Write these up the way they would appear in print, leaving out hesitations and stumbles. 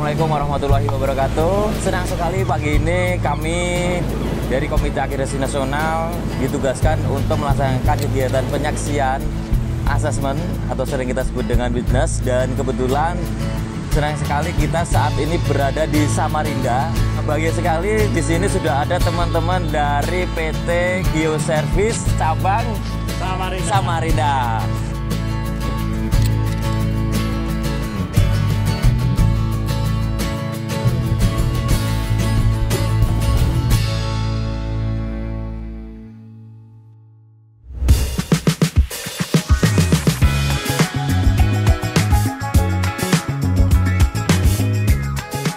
Assalamualaikum warahmatullahi wabarakatuh. Senang sekali pagi ini kami dari Komite Akreditasi Nasional ditugaskan untuk melaksanakan kegiatan penyaksian asesmen atau sering kita sebut dengan witness, dan kebetulan senang sekali kita saat ini berada di Samarinda. Bahagia sekali di sini sudah ada teman-teman dari PT Geoservice cabang Samarinda.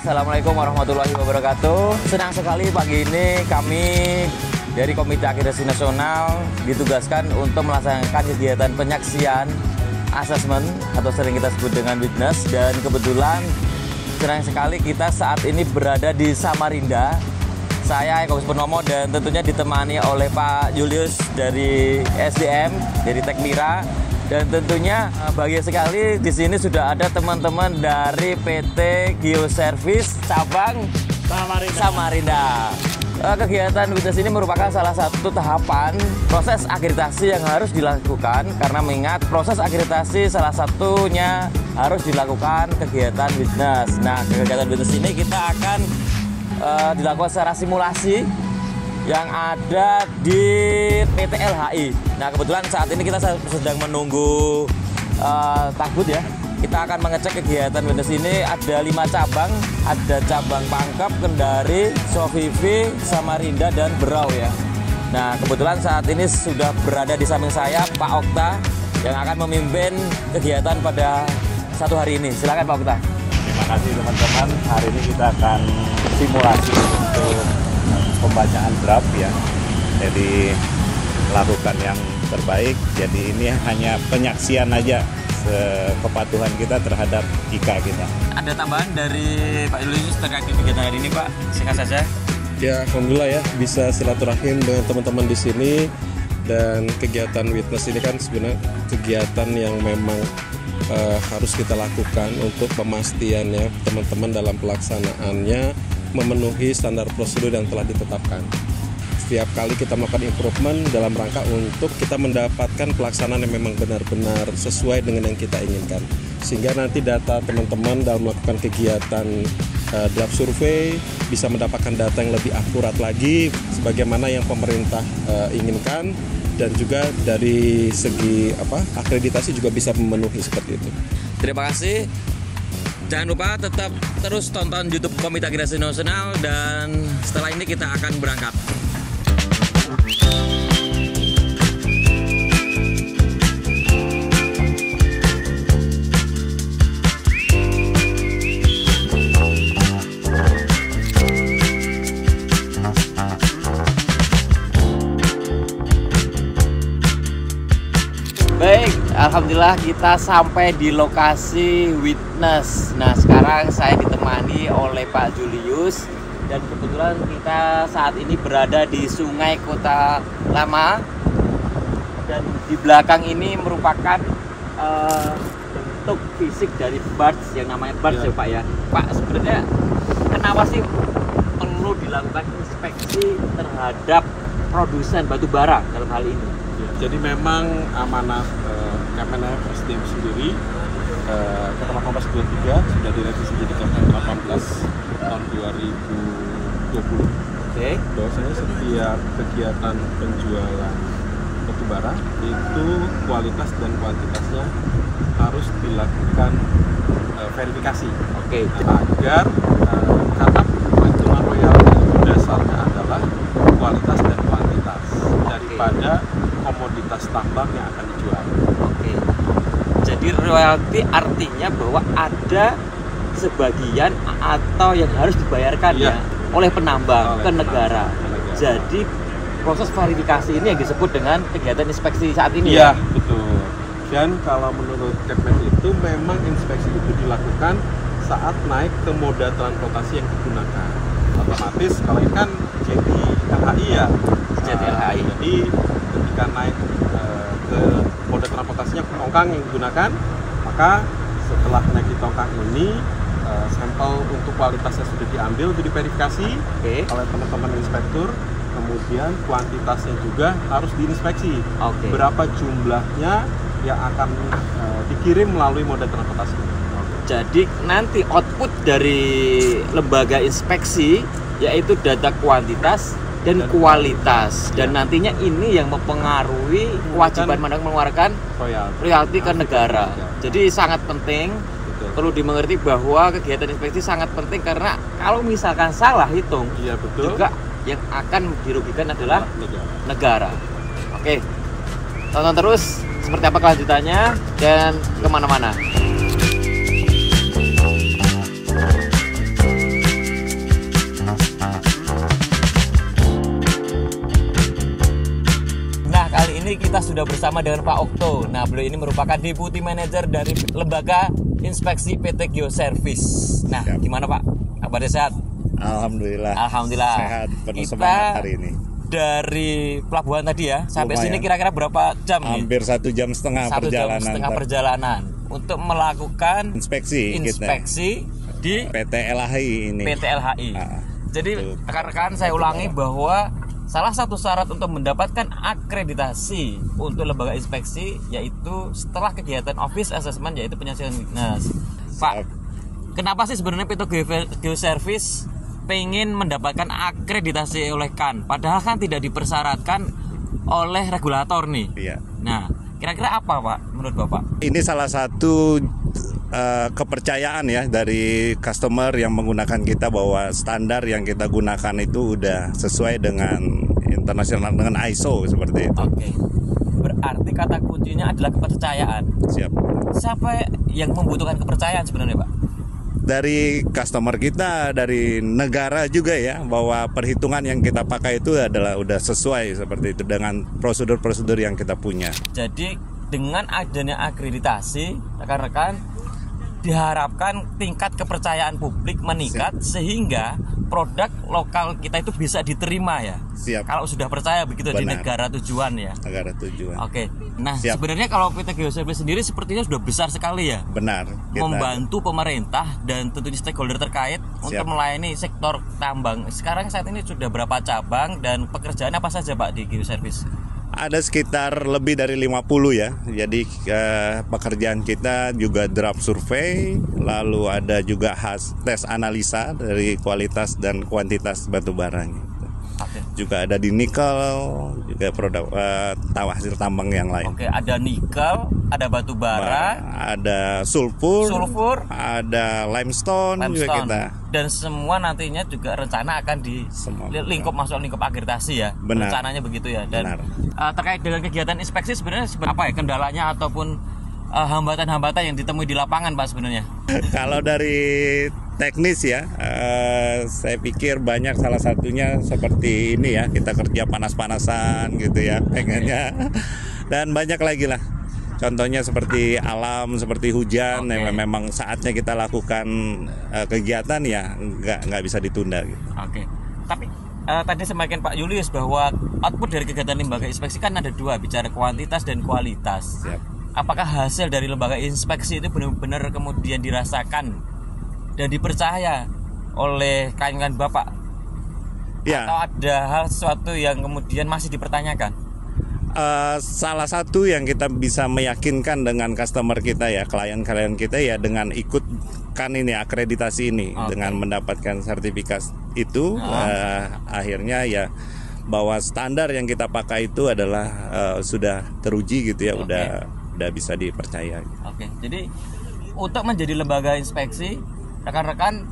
Assalamualaikum warahmatullahi wabarakatuh. Senang sekali pagi ini kami dari Komite Akreditasi Nasional ditugaskan untuk melaksanakan kegiatan penyaksian asesmen atau sering kita sebut dengan witness, dan kebetulan senang sekali kita saat ini berada di Samarinda. Saya Eko Purnomo dan tentunya ditemani oleh Pak Julius dari SDM, dari Tekmira. Dan tentunya bahagia sekali di sini sudah ada teman-teman dari PT Geoservice cabang Samarinda. Kegiatan witness ini merupakan salah satu tahapan proses akreditasi yang harus dilakukan, karena mengingat proses akreditasi salah satunya harus dilakukan kegiatan witness. Nah, kegiatan witness ini kita akan dilakukan secara simulasi yang ada di PT LHI. Nah, kebetulan saat ini kita sedang menunggu takbut ya. Kita akan mengecek kegiatan witness ini. Ada 5 cabang, ada cabang Pangkep, Kendari, Sovivi, Samarinda, dan Berau ya. Nah, kebetulan saat ini sudah berada di samping saya Pak Okta yang akan memimpin kegiatan pada satu hari ini. Silakan Pak Okta. Terima kasih teman-teman. Hari ini kita akan simulasi untuk pembacaan draft ya, jadi lakukan yang terbaik. Jadi ini hanya penyaksian aja kepatuhan kita terhadap IKA kita. Ada tambahan dari Pak Julius terkait kegiatan hari ini, Pak? Singkat saja. Ya, alhamdulillah ya bisa silaturahim dengan teman-teman di sini, dan kegiatan witness ini kan sebenarnya kegiatan yang memang harus kita lakukan untuk memastiannya teman-teman dalam pelaksanaannya memenuhi standar prosedur yang telah ditetapkan. Setiap kali kita melakukan improvement dalam rangka untuk kita mendapatkan pelaksanaan yang memang benar-benar sesuai dengan yang kita inginkan. Sehingga nanti data teman-teman dalam melakukan kegiatan draft survei bisa mendapatkan data yang lebih akurat lagi sebagaimana yang pemerintah inginkan, dan juga dari segi akreditasi juga bisa memenuhi seperti itu. Terima kasih. Jangan lupa tetap terus tonton YouTube Komite Akreditasi Nasional, dan setelah ini kita akan berangkat. Baik, alhamdulillah kita sampai di lokasi witness. Nah, sekarang saya ditemani oleh Pak Julius, dan kebetulan kita saat ini berada di Sungai Kota Lama, dan di belakang ini merupakan bentuk fisik dari barge yang namanya barge ya Pak ya. Pak, sebenarnya kenapa sih perlu dilakukan inspeksi terhadap produsen batu bara dalam hal ini? Jadi memang amanah Kemenag SDM sendiri Kemenag 1823 sudah direvisi jadi Kemenag 18 tahun 2020. Oke. Bahwasanya setiap kegiatan penjualan batubara itu kualitas dan kuantitasnya harus dilakukan verifikasi. Oke. Agar karena perhitungan royalti itu dasarnya adalah kualitas dan kuantitas daripada komoditas tambang yang akan dijual. Oke. Jadi royalti artinya bahwa ada sebagian atau yang harus dibayarkan ya oleh penambang ke negara. Jadi proses verifikasi ini yang disebut dengan kegiatan inspeksi saat ini ya? Betul. Dan kalau menurut Kepmen itu memang inspeksi itu dilakukan saat naik ke moda transportasi yang digunakan. Otomatis kalau ini kan jadi LHI ya. Jadi LHI. Jadi ketika naik ke moda transportasinya tongkang yang digunakan, maka setelah naik di tongkang ini sampel untuk kualitasnya sudah diambil untuk diverifikasi oleh teman-teman inspektur. Kemudian kuantitasnya juga harus diinspeksi. Berapa jumlahnya yang akan dikirim melalui moda transportasi. Jadi nanti output dari lembaga inspeksi yaitu data kuantitas dan kualitas, dan nantinya ini yang mempengaruhi kewajiban mengeluarkan royalti ke negara. Jadi sangat penting. Perlu dimengerti bahwa kegiatan inspeksi sangat penting karena kalau misalkan salah hitung, juga yang akan dirugikan adalah negara. Oke, tonton terus seperti apa kelanjutannya dan kemana-mana. Nah, kali ini kita sudah bersama dengan Pak Okto. Nah, beliau ini merupakan Deputy Manager dari Lembaga Inspeksi PT Geoservice. Nah, gimana Pak? Kabarnya sehat? Alhamdulillah. Sehat, penuh semangat hari ini. Dari pelabuhan tadi ya, sampai sini kira-kira berapa jam nih? Hampir 1,5 jam perjalanan untuk melakukan inspeksi di PT LHI ini. PT LHI. Jadi rekan-rekan saya ulangi bahwa salah satu syarat untuk mendapatkan akreditasi untuk lembaga inspeksi yaitu setelah kegiatan office assessment yaitu penyaksian witness. Pak, kenapa sih sebenarnya PT Geoservice pengen mendapatkan akreditasi oleh KAN? Padahal kan tidak dipersyaratkan oleh regulator nih. Iya. Nah, kira-kira apa Pak menurut Bapak? Ini salah satu kepercayaan ya dari customer yang menggunakan kita bahwa standar yang kita gunakan itu udah sesuai dengan internasional, dengan ISO seperti itu. Oke. Berarti kata kuncinya adalah kepercayaan. Siap. Siapa yang membutuhkan kepercayaan sebenarnya Pak? Dari customer kita, dari negara juga ya, bahwa perhitungan yang kita pakai itu adalah udah sesuai seperti itu dengan prosedur-prosedur yang kita punya. Jadi dengan adanya akreditasi, rekan-rekan, diharapkan tingkat kepercayaan publik meningkat sehingga produk lokal kita itu bisa diterima ya. Siap. Kalau sudah percaya begitu. Benar. Di negara tujuan ya. Negara tujuan. Oke. Nah, Siap. Sebenarnya kalau PT Geoservice sendiri sepertinya sudah besar sekali ya. Benar. Membantu pemerintah dan tentunya stakeholder terkait untuk melayani sektor tambang. Sekarang saat ini sudah berapa cabang dan pekerjaan apa saja Pak di Geoservice? Ada sekitar lebih dari 50 ya. Jadi pekerjaan kita juga draft survei, lalu ada juga tes analisa dari kualitas dan kuantitas batu bara. Juga ada di nikel, juga produk hasil tambang yang lain. Oke, ada nikel, ada batu bara, ada sulfur, ada limestone juga kita. Dan semua nantinya juga rencana akan di masuk lingkup akreditasi ya. Benar. Rencananya begitu ya. Dan terkait dengan kegiatan inspeksi sebenarnya apa ya kendalanya ataupun hambatan-hambatan yang ditemui di lapangan Pak sebenarnya? Kalau dari teknis ya, saya pikir banyak, salah satunya seperti ini ya, kita kerja panas-panasan gitu ya pengennya, dan banyak lagi lah. Contohnya seperti alam, seperti hujan, yang memang saatnya kita lakukan kegiatan ya nggak bisa ditunda gitu. Oke. Tapi tadi semakin Pak Julius bahwa output dari kegiatan lembaga inspeksi kan ada dua, bicara kuantitas dan kualitas. Siap. Apakah hasil dari lembaga inspeksi itu benar-benar kemudian dirasakan dan dipercaya oleh kalangan Bapak? Ya. Atau ada hal sesuatu yang kemudian masih dipertanyakan? Salah satu yang kita bisa meyakinkan dengan customer kita ya, klien-klien kita ya, dengan ikutkan ini akreditasi ini, dengan mendapatkan sertifikat itu, akhirnya ya bahwa standar yang kita pakai itu adalah sudah teruji gitu ya, udah bisa dipercaya. Oke, jadi untuk menjadi lembaga inspeksi, rekan-rekan,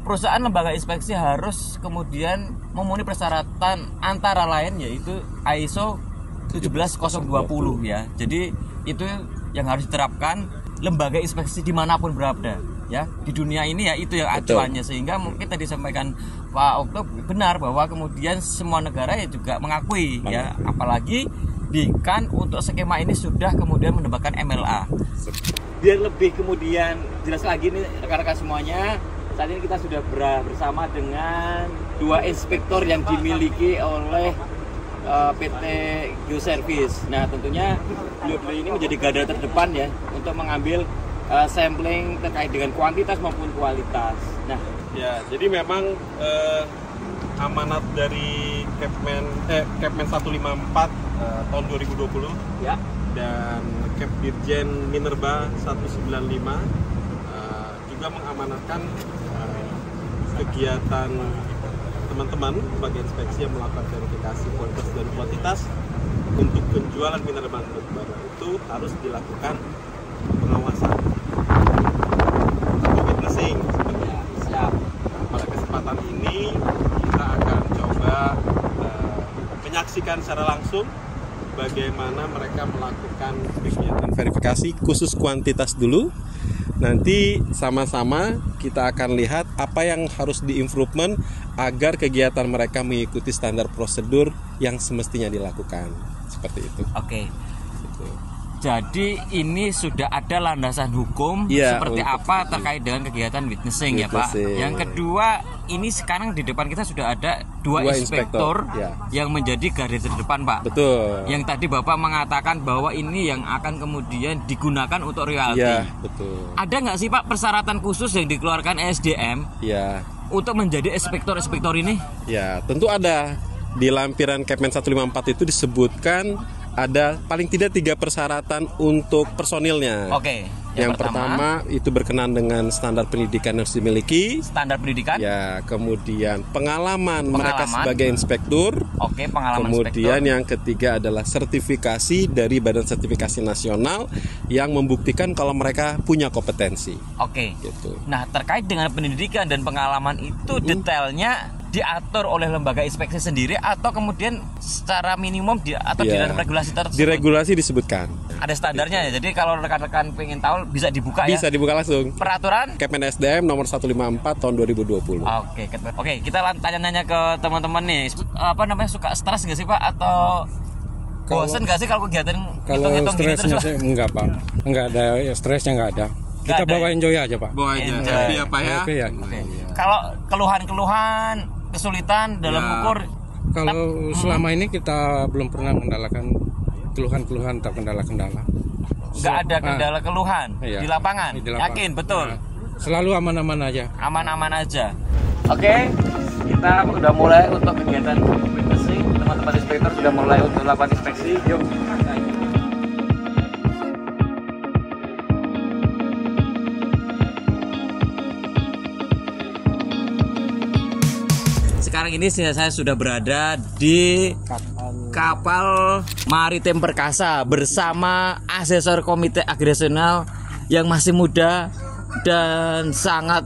perusahaan lembaga inspeksi harus kemudian memenuhi persyaratan antara lain yaitu ISO 17020 ya. Jadi itu yang harus diterapkan lembaga inspeksi dimanapun berada ya di dunia ini ya, itu yang acuannya. Sehingga mungkin tadi sampaikan Pak Okto benar bahwa kemudian semua negara ya juga mengakui ya, apalagi di KAN untuk skema ini sudah kemudian menambahkan MLA. Biar lebih kemudian jelas lagi nih rekan-rekan semuanya, saat ini kita sudah bersama dengan dua inspektor yang dimiliki oleh PT Geoservice. Nah, tentunya beliau ini menjadi garda terdepan ya untuk mengambil sampling terkait dengan kuantitas maupun kualitas. Nah, Ya, jadi memang amanat dari Kepmen 154 tahun 2020 ya. dan Kepdirjen Minerba 195 juga mengamanatkan kegiatan teman-teman sebagai inspeksi yang melakukan verifikasi kualitas dan kuantitas untuk penjualan mineral batubara itu harus dilakukan pengawasan atau witnessing. Ya, siap. Pada kesempatan ini kita akan coba menyaksikan secara langsung bagaimana mereka melakukan kegiatan verifikasi khusus kuantitas dulu. Nanti sama-sama kita akan lihat apa yang harus di-improvement agar kegiatan mereka mengikuti standar prosedur yang semestinya dilakukan. Seperti itu. Oke. Gitu. Jadi ini sudah ada landasan hukum seperti apa terkait dengan kegiatan witnessing ya Pak. Yang kedua, ini sekarang di depan kita sudah ada dua inspektor yang menjadi garda terdepan Pak. Betul. Yang tadi Bapak mengatakan bahwa ini yang akan kemudian digunakan untuk royalti. Ya, betul. Ada nggak sih Pak persyaratan khusus yang dikeluarkan ESDM untuk menjadi inspektor-inspektor ini? Ya, tentu ada. Di lampiran Kepmen 154 itu disebutkan ada paling tidak 3 persyaratan untuk personilnya. Oke. Yang pertama itu berkenan dengan standar pendidikan yang harus dimiliki. Standar pendidikan. Ya, kemudian pengalaman mereka sebagai inspektur. Oke, pengalaman kemudian inspektur. yang ketiga adalah sertifikasi dari Badan Sertifikasi Nasional yang membuktikan kalau mereka punya kompetensi. Oke. Gitu. Nah, terkait dengan pendidikan dan pengalaman itu detailnya diatur oleh lembaga inspeksi sendiri atau kemudian secara minimum atau di dalam regulasi tersebut? Di regulasi disebutkan. Ada standarnya ya. Jadi kalau rekan-rekan pengen tahu bisa dibuka Bisa dibuka langsung. Peraturan Kepmen SDM nomor 154 tahun 2020. Oke, kita tanya-nanya ke teman-teman nih. Apa namanya, suka stres nggak sih Pak atau bosen nggak sih kalau kegiatan hitung-hitung gini terus? Kalau enggak Pak, enggak ada ya, stresnya enggak ada. Kita bawa enjoy aja Pak. Bawa aja. Enjoy. Happy ya Pak ya. Oke ya. Oke. Kalau keluhan-keluhan, kesulitan dalam ukur, Kalau selama ini kita belum pernah mendalakan keluhan-keluhan atau kendala-kendala. nggak ada kendala keluhan Iya. di lapangan. Di lapangan. Yakin betul. Selalu aman-aman aja. Aman-aman aja. Oke, kita udah mulai untuk kegiatan witnessing. Teman-teman inspektor sudah mulai untuk melakukan inspeksi. Yuk. Sekarang ini saya sudah berada di kapal maritim perkasa bersama asesor Komite Agresional yang masih muda dan sangat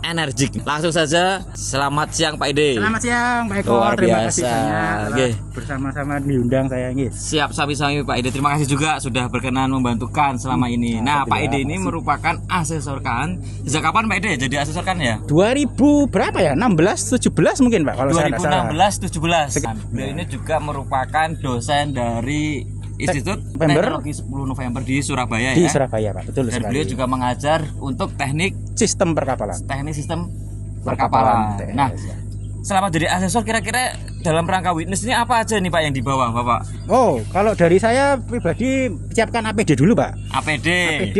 energik. Langsung saja, selamat siang Pak Ide. Selamat siang Pak Eko, Luar terima biasa. kasih banyak Oke. bersama-sama diundang saya ini. Siap, sami-sami Pak Ide. Terima kasih juga sudah berkenan membantukan selama ini. Nah, Pak Ide ini merupakan asesor kan. Sejak kapan Pak Ide jadi asesor kan ya? 2000 berapa ya? 16, 17 mungkin Pak kalau saya nggak salah. 2016, 17. Beliau ini juga merupakan dosen dari Institut Teknologi 10 November di Surabaya Di ya. Surabaya Pak, betul Dan sekali. beliau juga mengajar untuk teknik Sistem perkapalan. sistem perkapalan. TS, Nah, ya. selama jadi asesor kira-kira dalam rangka witness ini apa aja nih Pak yang dibawa Bapak? Oh, kalau dari saya pribadi siapkan APD dulu Pak. APD. APD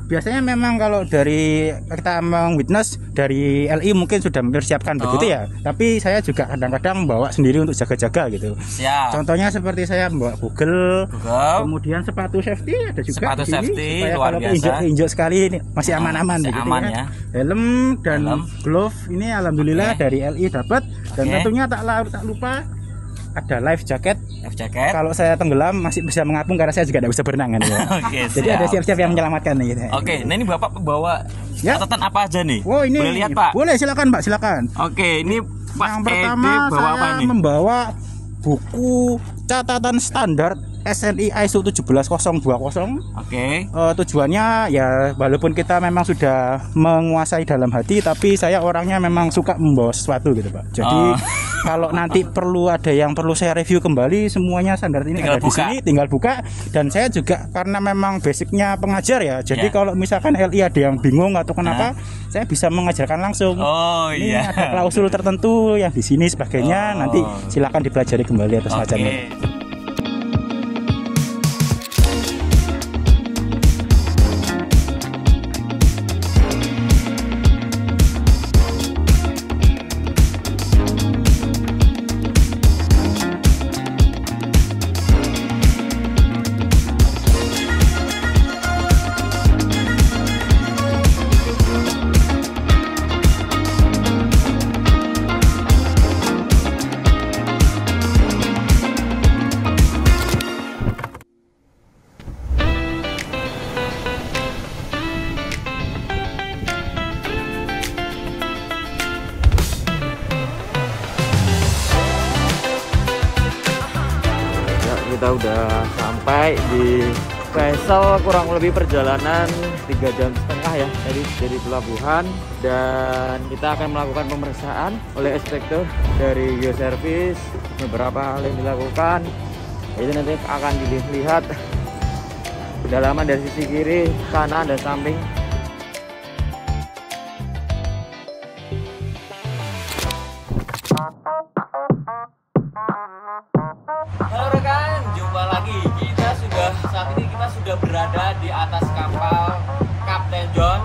biasanya memang kalau dari kita meng-witness dari LI mungkin sudah mempersiapkan begitu ya. Tapi saya juga kadang-kadang bawa sendiri untuk jaga-jaga gitu. Siap. Contohnya seperti saya membawa Google. Kemudian sepatu safety ada juga Sepatu di sini, safety, supaya luar kalau biasa. injek sekali ini masih aman-aman Masih begitu aman ya. ya. Helm dan glove ini alhamdulillah Oke. dari LI dapat dan Oke. tentunya tak lupa ada life jacket. Life jacket. Kalau saya tenggelam masih bisa mengapung karena saya juga tidak bisa berenang kan ya. Oke, Jadi siap. ada siap-siap yang menyelamatkan nih. Oke, nah ini Bapak bawa Ya. catatan apa aja nih? Oh ini Boleh lihat Pak? Boleh, silakan Pak, silakan. Oke, ini Pak Yang Edi pertama bawa apa saya nih? membawa buku catatan standar SNI ISO 17020. Oke. Tujuannya ya walaupun kita memang sudah menguasai dalam hati, tapi saya orangnya memang suka membawa sesuatu gitu Pak. Jadi kalau nanti perlu ada yang perlu saya review kembali, semuanya standar ini Tinggal ada di buka. sini, tinggal buka. Dan saya juga karena memang basicnya pengajar ya, jadi Ya. kalau misalkan LI ada yang bingung atau kenapa, saya bisa mengajarkan langsung. Oh Ini iya. ada klausul tertentu yang di sini sebagainya. Oh. Nanti silakan dipelajari kembali atau Oke. semacamnya. kita udah sampai di vessel, kurang lebih perjalanan 3,5 jam ya dari pelabuhan, dan kita akan melakukan pemeriksaan oleh inspektur dari Geoservice. Beberapa hal yang dilakukan itu nanti akan dilihat kedalaman dari sisi kiri, kanan, dan samping. Halo rekan, jumpa lagi. Saat ini kita sudah berada di atas kapal Kapten John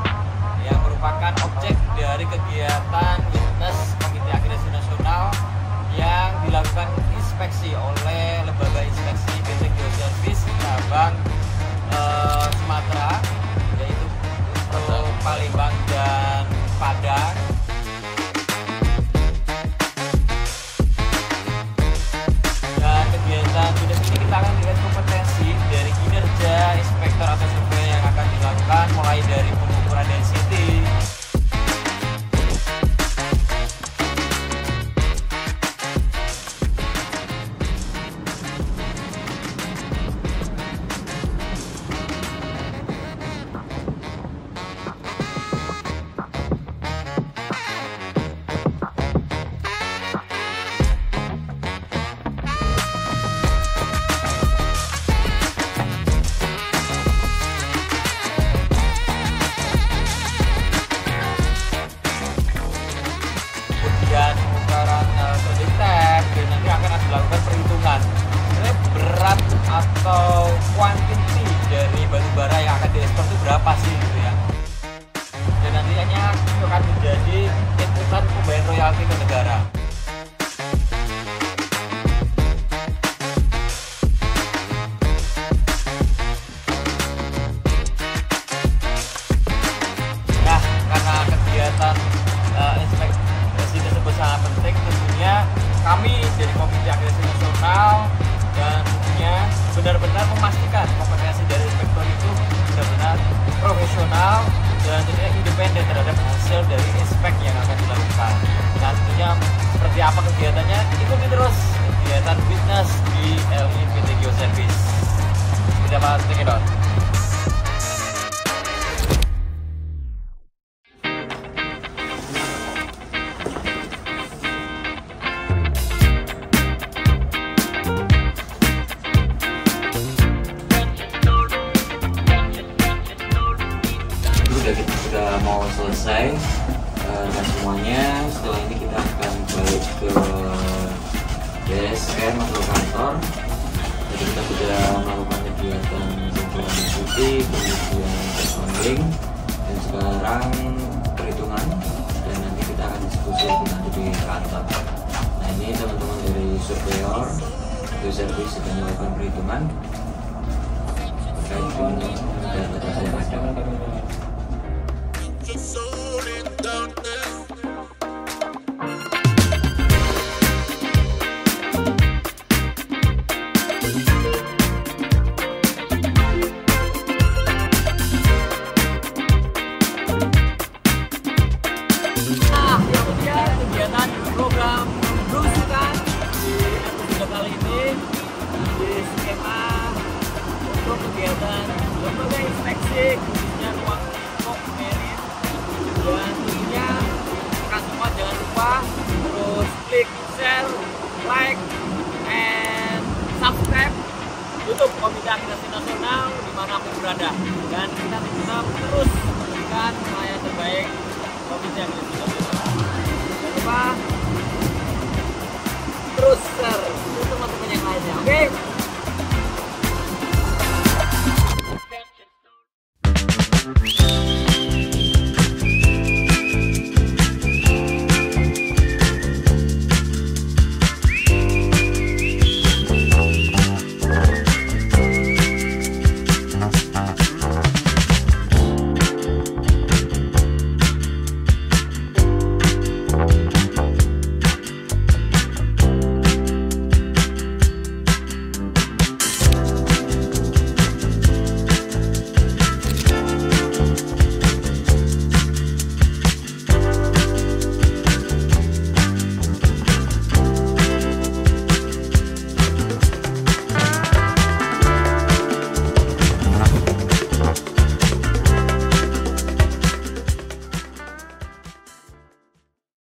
yang merupakan objek dari kegiatan Witness Komite Akreditasi Nasional yang dilakukan inspeksi oleh Lembaga Inspeksi PT Geoservice cabang Sumatera, yaitu untuk Palembang dan Padang. Dan kegiatan Witness ini kita akan lihat kompetensi dari kinerja inspektor atau survei yang akan dilakukan, mulai dari pengukuran density, dan pengukuran loading tank, dan nanti akan dilakukan perhitungan berat atau quantity dari batu bara yang akan diekspor itu berapa sih gitu ya. Dan nantinya itu akan menjadi inputan pembayaran royalti ke negara. Nah, karena kegiatan inspeksi tersebut sangat penting, tentunya kami dari Komite Akreditasi Nasional dan tentunya benar-benar memastikan kompetensi dari inspektor itu benar-benar profesional dan tentunya independen terhadap hasil dari inspek yang akan dilakukan. Nah, tentunya seperti apa kegiatannya, ikuti terus kegiatan Witness di LI PT Geoservice. Kita bahas check it out. Sudah mau selesai dan semuanya. Setelah ini kita akan balik ke DSM atau kantor. Jadi kita sudah melakukan kegiatan campuran diskusi, kemudian personaling, dan sekarang perhitungan, dan nanti kita akan diskusi nanti di kantor. Nah, ini teman-teman dari surveyor Geoservice sedang melakukan perhitungan terkait dengan data yang ada. Kegiatan program berusukan di episode kali ini di skema untuk kegiatan lembaga inspeksi khususnya ruang lingkup merit, dan tentunya rekan semua jangan lupa terus klik share, like, and subscribe YouTube Komite Akreditasi Nasional dimanapun berada, dan kita tetap terus memberikan pelayanan terbaik Komite Akreditasi Nasional.